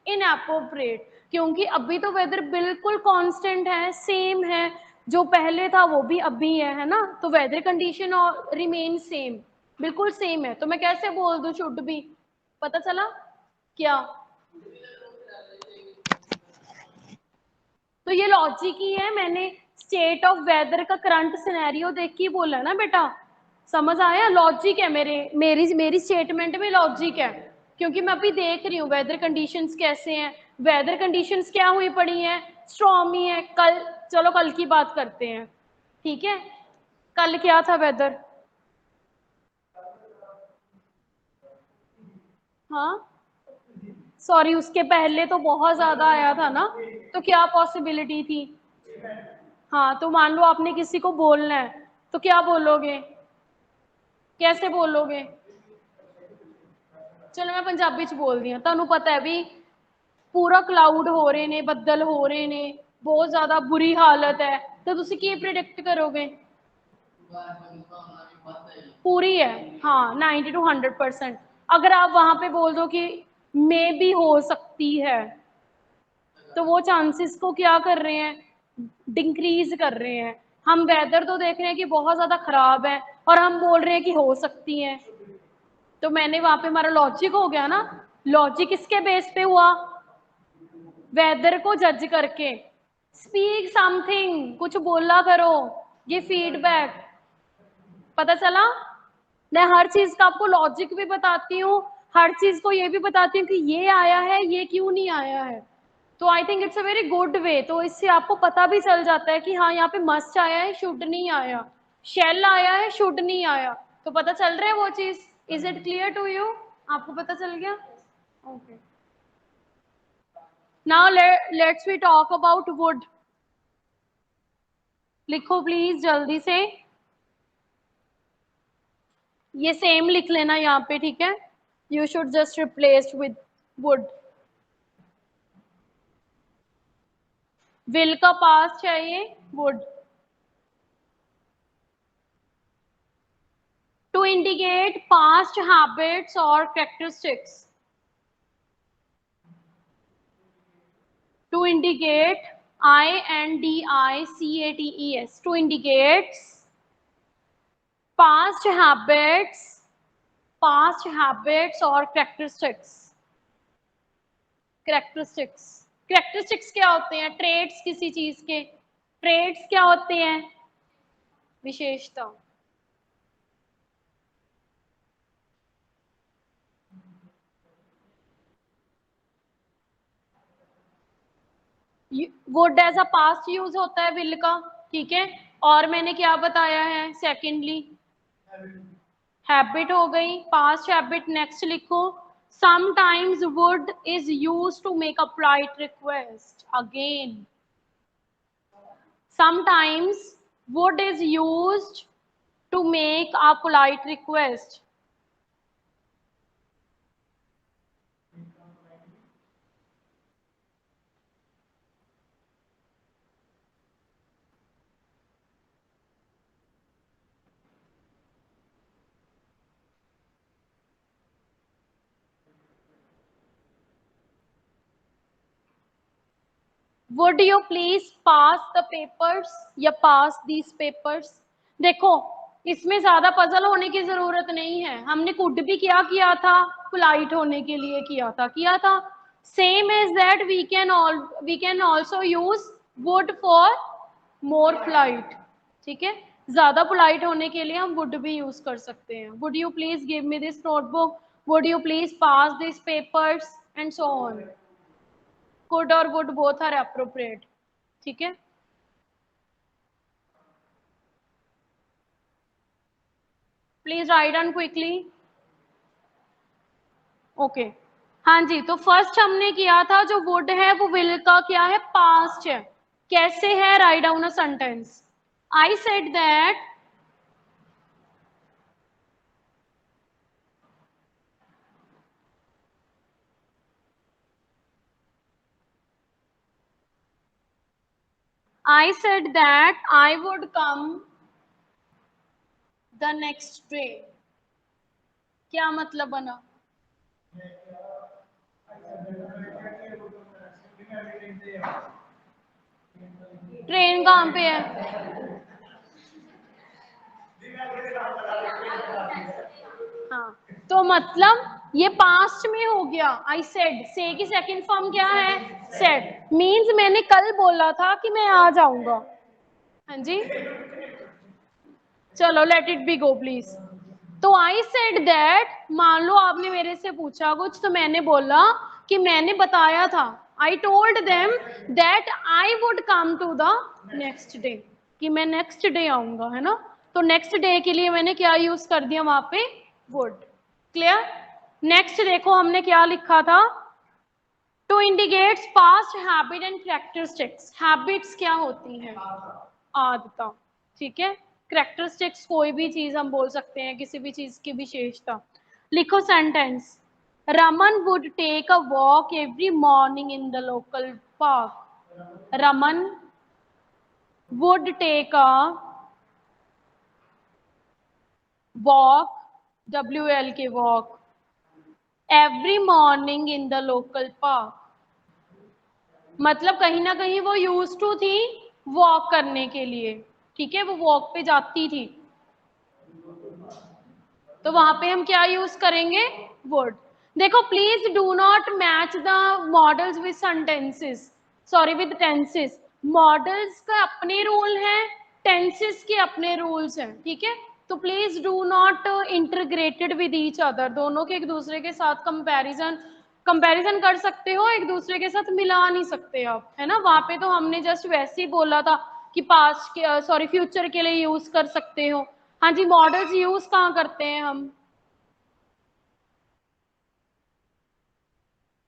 inappropriate, क्योंकि अभी तो वेदर बिल्कुल कांस्टेंट है, सेम है, जो पहले था वो भी अभी है ना, तो वेदर कंडीशन और रिमेन सेम, बिल्कुल सेम है, तो मैं कैसे बोल दूं शुड बी? पता चला क्या? तो ये लॉजिक ही है, मैंने स्टेट ऑफ वेदर का करंट सिनेरियो देख के बोला ना बेटा, समझ आया? लॉजिक है, मेरी स्टेटमेंट में लॉजिक है, क्योंकि मैं अभी देख रही हूँ वेदर कंडीशंस कैसे हैं, वेदर कंडीशंस क्या हुई पड़ी हैं, स्ट्रॉमी है, कल, चलो कल की बात करते हैं, ठीक है, कल क्या था वेदर? हाँ, सॉरी, उसके पहले तो बहुत ज्यादा आया था ना, तो क्या पॉसिबिलिटी थी? हाँ, तो मान लो आपने किसी को बोलना है, तो क्या बोलोगे, कैसे बोलोगे? चलो मैं पंजाबी च बोल दी, तुहानू पता है भी पूरा क्लाउड हो रहे ने, बदल हो रहे ने, बहुत ज्यादा बुरी हालत है, तो तुसी की प्रिडिक्ट करोगे? पूरी है, हाँ, 90 to 100%। अगर आप वहां पे बोल दो कि मे भी हो सकती है, तो वो चांसेस को क्या कर रहे हैं, डिक्रीज कर रहे हैं। हम वेदर तो देख रहे हैं कि बहुत ज्यादा खराब है, और हम बोल रहे हैं कि हो सकती है, तो मैंने वहां पे हमारा लॉजिक हो गया ना, लॉजिक किसके बेस पे हुआ, वेदर को जज करके। स्पीक समथिंग, कुछ बोला करो, ये फीडबैक, पता चला? मैं हर चीज का आपको लॉजिक भी बताती हूँ, हर चीज को ये भी बताती हूँ कि ये आया है, ये क्यों नहीं आया है, तो I think it's a very good way, तो इससे आपको पता भी चल जाता है कि हाँ यहाँ पे मस्ट आया है, शुड नहीं आया, शेल आया है, शुड नहीं आया, तो पता चल रहा है वो चीज। Is it clear to you? आपको पता चल गया? Okay, now let's we talk about would. लिखो प्लीज जल्दी से, ये सेम लिख लेना यहाँ पे, ठीक है, you should just replace with would. Will का पास चाहिए, would, to indicate past habits or characteristics, to indicate INDICATES, to indicate past habits, past habits or characteristics, characteristics, characteristics क्या होते हैं, traits किसी चीज के, traits क्या होते हैं, विशेषता, would as a past use होता है विल का, ठीक है। और मैंने क्या बताया है सेकेंडली, हैबिट हो गई, पास्ट हैबिट। नेक्स्ट लिखो, sometimes would is use to make a polite request. Again, sometimes would is used to make a polite request. Would you please pass the papers या pass these papers? देखो, इसमें ज्यादा पजल होने की जरूरत नहीं है। हमने कुड भी क्या किया था, पोलाइट होने के लिए किया था। Same as that we can also use would for more polite, ठीक है। ज्यादा पोलाइट होने के लिए हम वुड भी यूज कर सकते हैं। Would you please give me this notebook, would you please pass this papers and so on. could और would both are appropriate, ठीक है। Please write down quickly. Okay, हाँ जी, तो फर्स्ट हमने किया था जो would है वो will का क्या है, पास्ट है। कैसे है, write down a sentence. I said that I would come the next day। क्या मतलब बना, ट्रेन कहाँ पे है। हाँ, तो मतलब ये पास्ट में हो गया। आई सेड, से की सेकंड फॉर्म क्या है, सेड। मींस मैंने कल बोला था कि मैं आ जाऊंगा। हाँ जी, चलो let it be go please. तो आई सेड दैट, मान लो आपने मेरे से पूछा कुछ तो मैंने बोला कि मैंने बताया था, I told them that I would come to the next day, कि मैं नेक्स्ट डे आऊंगा, है ना। तो नेक्स्ट डे के लिए मैंने क्या यूज कर दिया वहां पे, वुड। क्लियर। नेक्स्ट देखो हमने क्या लिखा था, to indicates past habit and characteristics. Habits क्या होती हैं, आदता, ठीक है। कैरेक्टरिस्टिक्स कोई भी चीज हम बोल सकते हैं, किसी भी चीज की विशेषता। लिखो sentence, Raman would take a walk every morning in the local park. Raman would take a walk, WL के walk, every morning in the local park. मतलब कहीं ना कहीं वो यूज टू थी वॉक करने के लिए, ठीक है, वो वॉक पे जाती थी। तो वहां पे हम क्या यूज करेंगे, वुड। देखो please do not match the models with sentences, sorry with tenses. Models का अपने रूल हैं, टेंसेस के अपने रूल्स हैं, ठीक है। तो please do not integrated with each other, दोनों के एक दूसरे के साथ कंपैरिजन कर सकते हो, एक दूसरे के साथ मिला नहीं सकते आप, है ना। वहां पे तो हमने जस्ट वैसे ही बोला था कि पास्ट के, सॉरी फ्यूचर के लिए यूज कर सकते हो। हाँ जी, मॉडल्स यूज कहाँ करते हैं हम,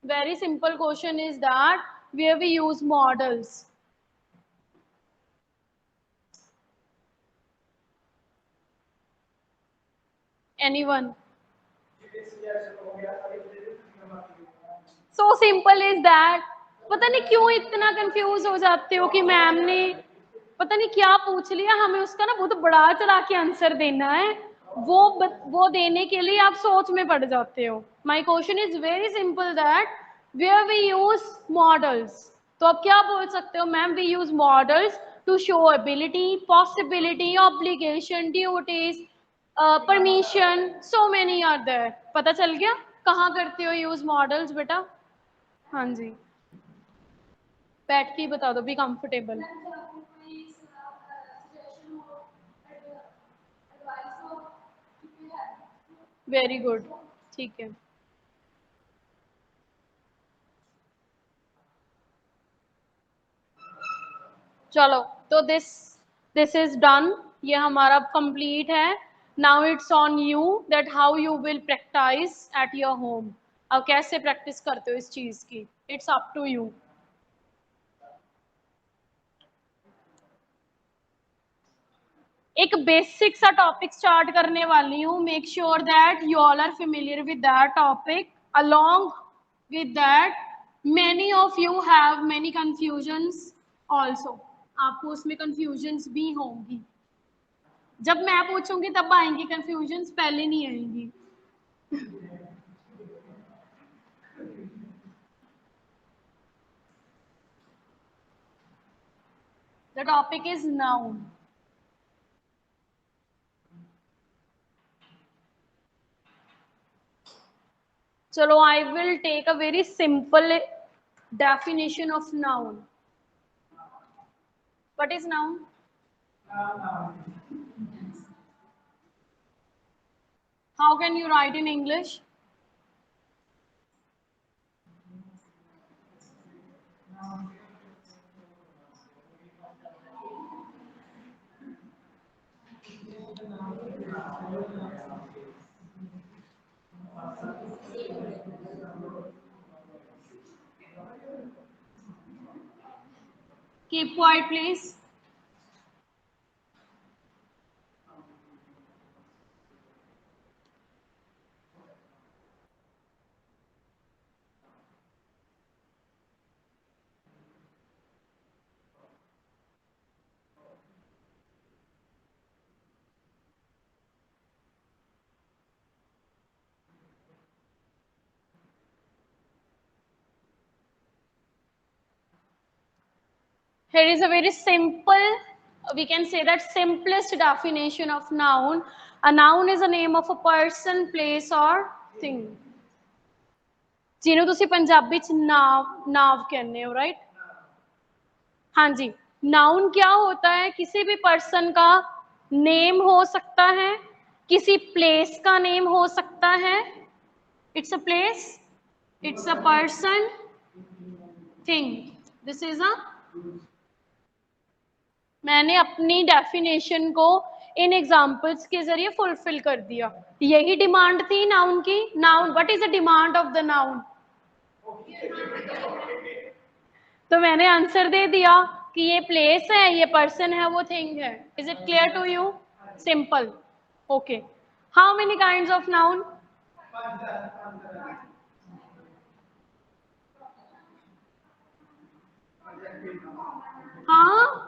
very simple question is that where we use models. Anyone, so simple is that. पता नहीं क्यों इतना कंफ्यूज हो जाते हो कि मैम ने पता नहीं क्या पूछ लिया, हमें उसका ना बहुत बड़ा चला के आंसर देना है। वो देने के लिए आप सोच में पड़ जाते हो। My question is very simple that where we use models. तो आप क्या बोल सकते हो, ma'am we use models to show ability, possibility, obligation, duties, permission, so many are there. पता चल गया कहाँ करते हो यूज मॉडल्स बेटा। हाँ जी, बैठ के ही बता दो, बी कंफर्टेबल। वेरी गुड, ठीक है। चलो, तो दिस इज डन, ये हमारा कंप्लीट है. Now it's on you that how you will practice at your home. अब कैसे प्रैक्टिस करते हो इस चीज की, इट्स अप टू यू. एक बेसिक सा टॉपिक स्टार्ट करने वाली हूँ. Make sure that you all are familiar with that topic. Along with that many of you have many confusions also. आपको उसमें कंफ्यूजन्स भी होंगी. जब मैं पूछूंगी तब आएंगी कंफ्यूजन्स, पहले नहीं आएंगी. The topic is noun. चलो, I will take a very simple definition of noun. What is noun? How can you write in English? Keep quiet, please. Here is a very simple, we can say that simplest definition of noun. A noun is a name of a person, place or thing. ਜਿਹਨੂੰ ਤੁਸੀਂ ਪੰਜਾਬੀ ਚ नाव कहने हो, राइट? हाँ जी. नाउन क्या होता है? किसी भी पर्सन का नेम हो सकता है, किसी प्लेस का नेम हो सकता है. It's a place, it's a person, thing. This is a. मैंने अपनी डेफिनेशन को इन एग्जाम्पल्स के जरिए फुलफिल कर दिया. यही डिमांड थी नाउन की. Noun, what is the demand of the noun? तो मैंने आंसर दे दिया कि ये प्लेस है, ये पर्सन है, वो थिंग है. Is it clear to you? Simple. Okay. How many kinds of noun? हाँ.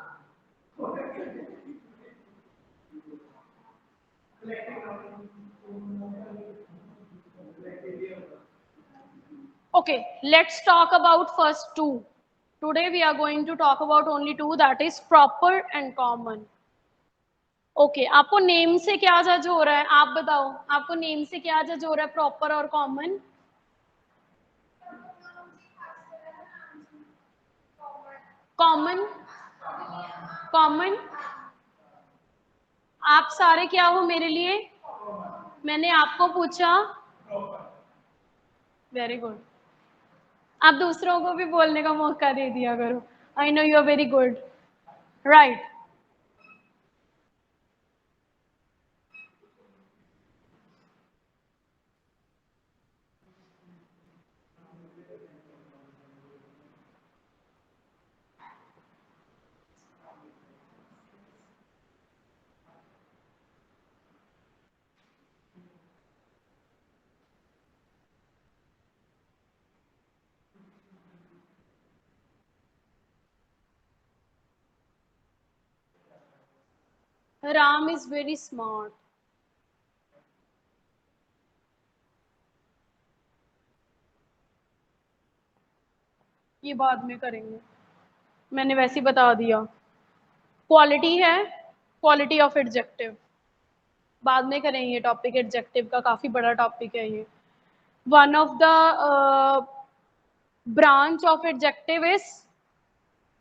Okay, let's talk about first two. Today we are going to talk about only two, that is proper and common. Okay, आपको नेम से क्या जज हो रहा है? आप बताओ, आपको नेम से क्या जज हो रहा है, प्रॉपर और कॉमन? कॉमन. कॉमन. आप सारे क्या हो मेरे लिए? मैंने आपको पूछा. Very good. आप दूसरों को भी बोलने का मौका दे दिया करो. I know you are very good. Right. Ram is very smart. ये बाद में करेंगे, मैंने वैसे ही बता दिया. क्वालिटी है, क्वालिटी ऑफ एडजेक्टिव बाद में करेंगे. टॉपिक एडजेक्टिव का काफी बड़ा टॉपिक है ये. One of the branch of adjective is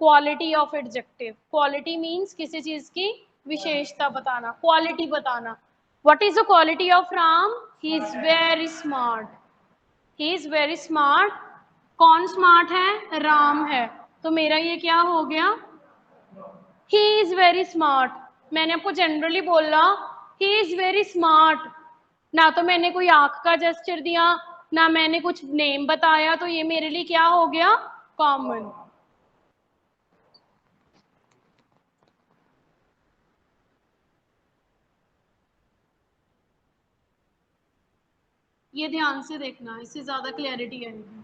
quality of adjective. Quality means किसी चीज की विशेषता बताना, क्वालिटी बताना. What is the quality of Ram? He is very smart. He is very smart. कौन स्मार्ट है? राम है. तो मेरा ये क्या हो गया? ही इज वेरी स्मार्ट, मैंने आपको जनरली बोला ही इज वेरी स्मार्ट, ना तो मैंने कोई आंख का जेस्चर दिया ना मैंने कुछ नेम बताया, तो ये मेरे लिए क्या हो गया, कॉमन। ये ध्यान से देखना, इससे ज्यादा क्लैरिटी आएगी।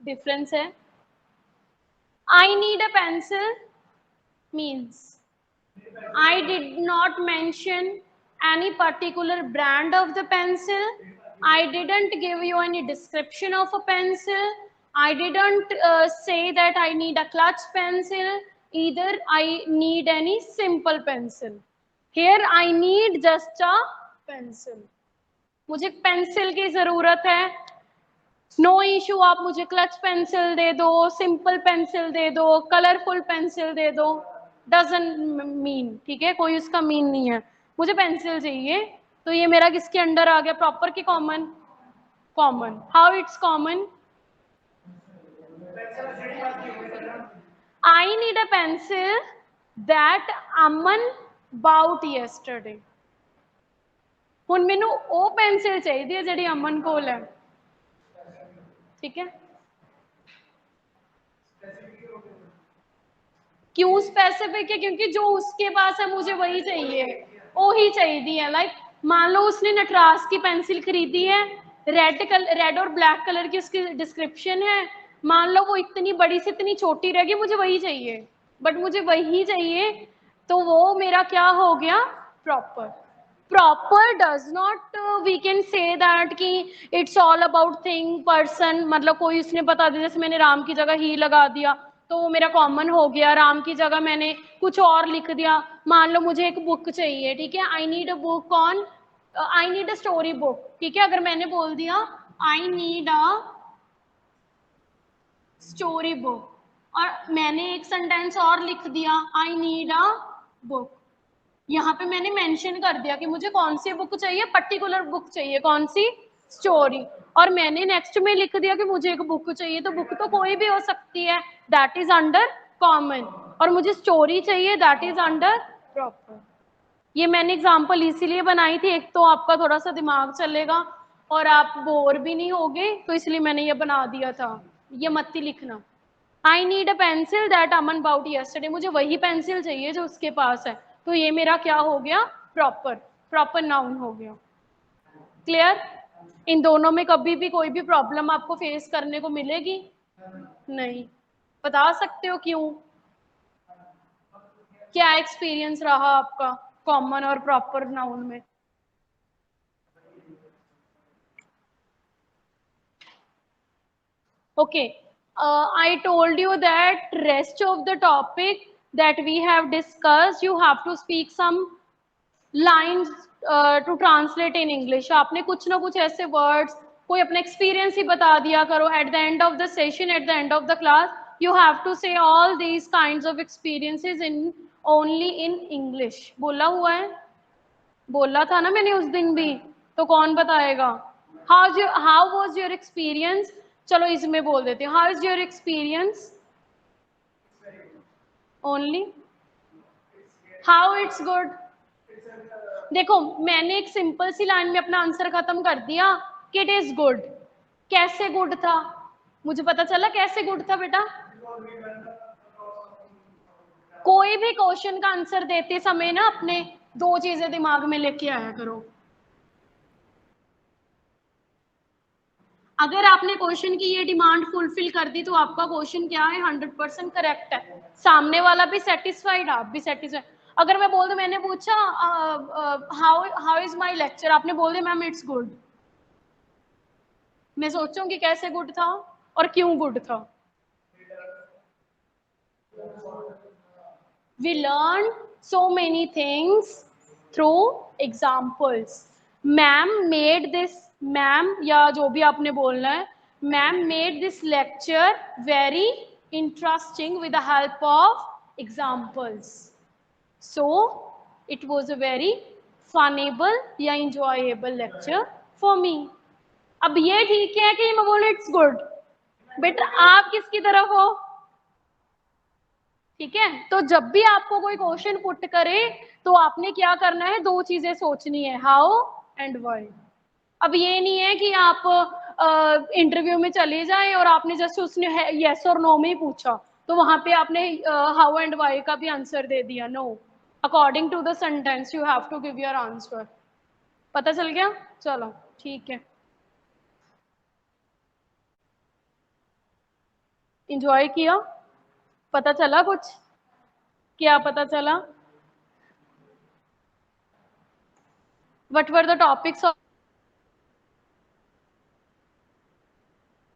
डिफरेंस है, आई need a pencil means I did not mention any particular brand of the pencil. I didn't give you any description of a pencil. I didn't say that I need a clutch pencil. Either I need any simple pencil. Here I need just a pencil. मुझे पेंसिल की जरूरत है, नो इशू, आप मुझे क्लच पेंसिल दे दो, सिंपल पेंसिल दे दो, कलरफुल पेंसिल दे दो, डजंट मीन, ठीक है, कोई उसका मीन नहीं है, मुझे पेंसिल चाहिए। तो ये मेरा किसके अंडर आ गया, प्रॉपर की common, common. How it's common, I need a pencil that Aman bought yesterday. हुण मैनू वो पेंसिल चाहिए जिहड़ी अमन कोल है, ठीक है। क्यों स्पेसिफिक है, क्योंकि जो उसके पास है मुझे वही चाहिए, वो ही चाहिए है। लाइक मान लो उसने नटराज की पेंसिल खरीदी है, रेड और ब्लैक कलर की उसकी डिस्क्रिप्शन है, मान लो वो इतनी बड़ी से इतनी छोटी रहेगी, मुझे वही चाहिए, बट मुझे वही चाहिए, तो वो मेरा क्या हो गया, proper. Proper does not we can say that कि it's all about thing person, मतलब कोई उसने बता दिया, जैसे मैंने राम की जगह ही लगा दिया तो वो मेरा कॉमन हो गया, राम की जगह मैंने कुछ और लिख दिया। मान लो मुझे एक बुक चाहिए, ठीक है, आई need a book on, I need a story book, ठीक है, अगर मैंने बोल दिया आई नीड अ स्टोरी बुक और मैंने एक सेंटेंस और लिख दिया आई नीड अ बुक, यहाँ पे मैंने मेंशन कर दिया कि मुझे कौन सी बुक चाहिए, पर्टिकुलर बुक चाहिए, कौन सी, स्टोरी, और मैंने नेक्स्ट में लिख दिया कि मुझे एक बुक चाहिए, तो बुक तो कोई भी हो सकती है, दैट इज अंडर कॉमन, और मुझे स्टोरी चाहिए, दैट इज अंडर प्रॉपर। ये मैंने एग्जांपल इसीलिए बनाई थी, एक तो आपका थोड़ा सा दिमाग चलेगा और आप बोर भी नहीं होगे, तो इसलिए मैंने ये बना दिया था। ये मत ही लिखना, I need a pencil that Aman bought yesterday, मुझे वही पेंसिल चाहिए जो उसके पास है, तो ये मेरा क्या हो गया, प्रॉपर, प्रॉपर नाउन हो गया। क्लियर, इन दोनों में कभी भी कोई भी प्रॉब्लम आपको फेस करने को मिलेगी नहीं, बता सकते हो क्यों, क्या एक्सपीरियंस रहा आपका कॉमन और प्रॉपर नाउन में। Okay, I told you that rest of the topic that we have discussed, you have to speak some lines to translate in English. आपने कुछ ना कुछ ऐसे words, कोई अपना experience ही बता दिया करो at the end of the session, at the end of the class. You have to say all these kinds of experiences in only in English. बोला हुआ है, बोला था ना मैंने उस दिन भी, तो कौन बताएगा, हाउ वॉज योर एक्सपीरियंस, चलो इसमें बोल देते हैं, how is your experience only, how it's good. देखो मैंने एक सिंपल सी लाइन में अपना आंसर खत्म कर दिया कि इट इज गुड, कैसे गुड था, मुझे पता चला कैसे गुड था बेटा। कोई भी क्वेश्चन का आंसर देते समय ना अपने दो चीजें दिमाग में लेके आया करो, अगर आपने क्वेश्चन की ये डिमांड फुलफिल कर दी तो आपका क्वेश्चन क्या है, 100% करेक्ट है, सामने वाला भी सेटिस्फाइड, आप भी सेटिस्फाइड। अगर मैं बोल दूं, मैंने पूछा how how is my lecture, आपने बोल दिया मैम इट्स गुड, मैं सोचूंगी कैसे गुड था और क्यों गुड था। We learn so many things through examples. Ma'am made this, ma'am या जो भी आपने बोलना है, ma'am made this lecture very interesting with the help of examples, so it was a very funable या इंजॉयबल लेक्चर फॉर मी। अब ये ठीक है कि मैं बोलूं इट्स गुड, बेटा आप किसकी तरफ हो? ठीक है, तो जब भी आपको कोई क्वेश्चन पुट करे तो आपने क्या करना है, दो चीजें सोचनी है, हाउ एंड व्हाई। अब ये नहीं है कि आप इंटरव्यू में चले जाएं और आपने जस्ट उसने यस और नो में ही पूछा तो वहां पे आपने हाउ एंड व्हाई का भी आंसर दे दिया। No, according to the sentence you have to give your answer. पता चल गया? चलो ठीक है, इंजॉय किया? पता चला कुछ? क्या पता चला? What were the topics of